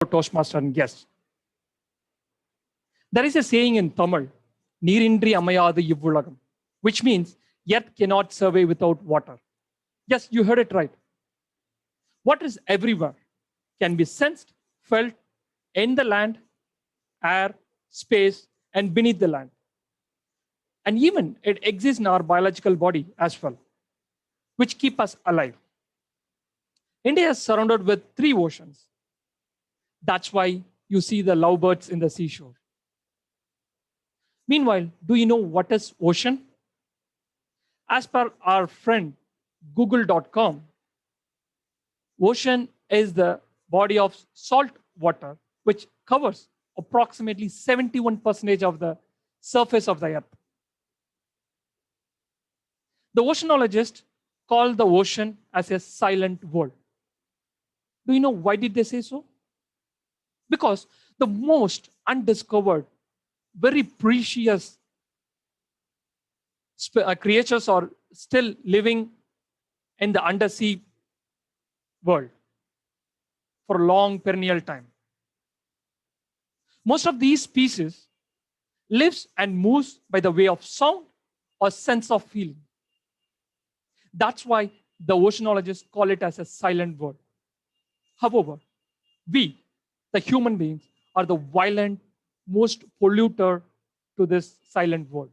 Toastmaster and guests. There is a saying in Tamil, "Neerindri amayadu ivvulagam," which means earth cannot survive without water. Yes, you heard it right. Water is everywhere, can be sensed, felt in the land, air, space, and beneath the land. And even it exists in our biological body as well, which keep us alive. India is surrounded with three oceans. That's why you see the lovebirds in the seashore. Meanwhile, do you know what is ocean? As per our friend google.com, ocean is the body of salt water which covers approximately 71% of the surface of the earth. The oceanologists call the ocean as a silent world. Do you know why did they say so? Because the most undiscovered, very precious creatures are still living in the undersea world for a long perennial time. Most of these species lives and moves by the way of sound or sense of feeling. That's why the oceanologists call it as a silent world. However, we, the human beings, are the violent, most polluter to this silent world,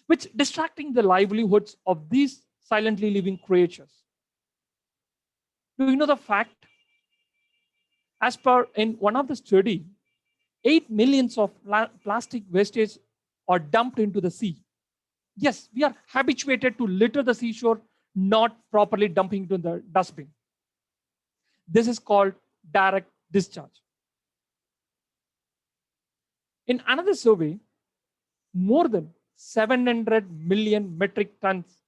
which distracting the livelihoods of these silently living creatures. Do you know the fact? As per in one of the study, 8 millions of plastic wastage are dumped into the sea. Yes, we are habituated to litter the seashore, not properly dumping into the dustbin. This is called direct discharge. In another survey, more than 700 million metric tons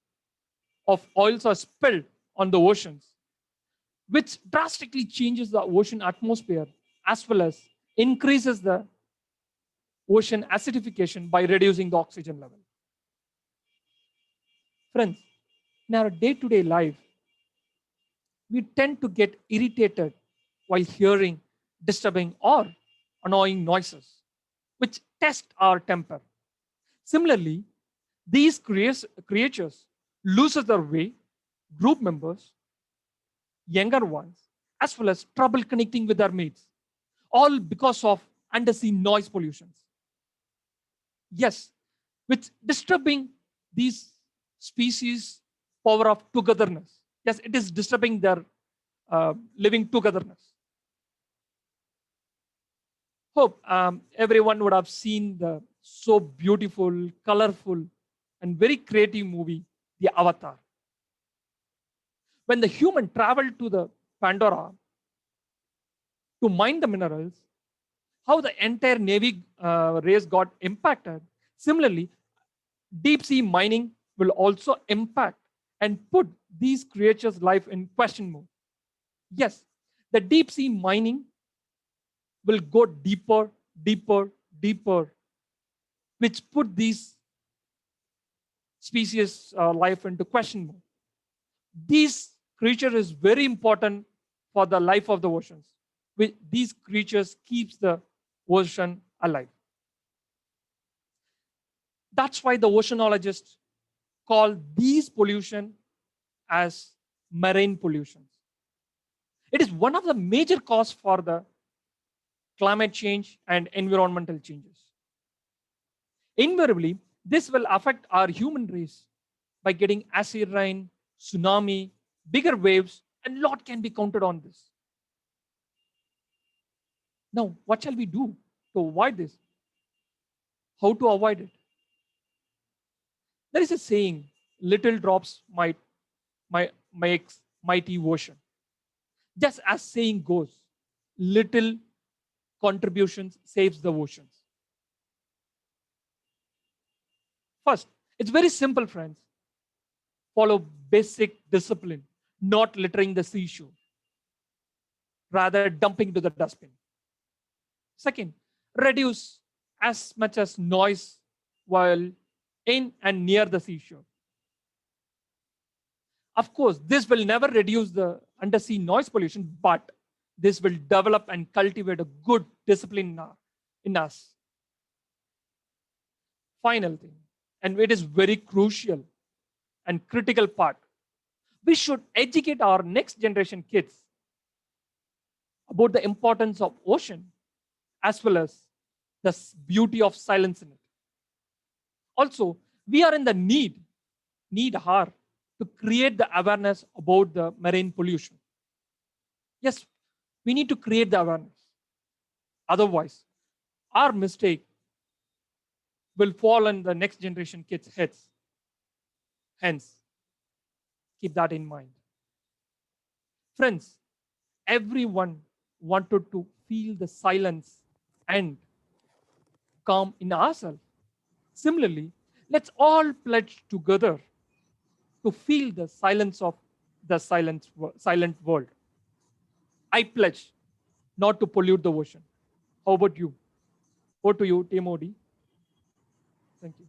of oils are spilled on the oceans, which drastically changes the ocean atmosphere as well as increases the ocean acidification by reducing the oxygen level. Friends, in our day to day life, we tend to get irritated while hearing disturbing or annoying noises, which test our temper. Similarly, these creatures loses their way, group members, younger ones, as well as trouble connecting with their mates, all because of undersea noise pollutions. Yes, with disturbing these species' power of togetherness. Yes, it is disturbing their living togetherness. Hope everyone would have seen the so beautiful, colorful, and very creative movie, The Avatar. When the human traveled to the Pandora to mine the minerals, how the entire Navy race got impacted. Similarly, deep sea mining will also impact and put these creatures' life in question mode. Yes, the deep sea mining will go deeper, deeper, deeper, which put these species life into question mode. These creature is very important for the life of the oceans. These creatures keeps the ocean alive. That's why the oceanologists call these pollution as marine pollutions. It is one of the major cause for the climate change and environmental changes. Invariably, this will affect our human race by getting acid rain, tsunami, bigger waves, and lot can be counted on this. Now, what shall we do to avoid this? How to avoid it? There is a saying, little drops might makes mighty ocean. Just as saying goes, little contributions saves the oceans. First, it's very simple, friends. Follow basic discipline, not littering the seashore, rather dumping to the dustbin. Second, reduce as much as noise while in and near the seashore. Of course, this will never reduce the undersea noise pollution, but This will develop and cultivate a good discipline in us. Final thing, and it is very crucial and critical part. We should educate our next generation kids about the importance of ocean as well as the beauty of silence in it. Also, we are in the need hard to create the awareness about the marine pollution. Yes, we need to create the awareness. Otherwise, our mistake will fall on the next generation kids' heads. Hence, keep that in mind. Friends, everyone wanted to feel the silence and calm in ourselves. Similarly, let's all pledge together to feel the silence of the silent world. I pledge not to pollute the ocean. How about you? Over to you, Team OD. Thank you.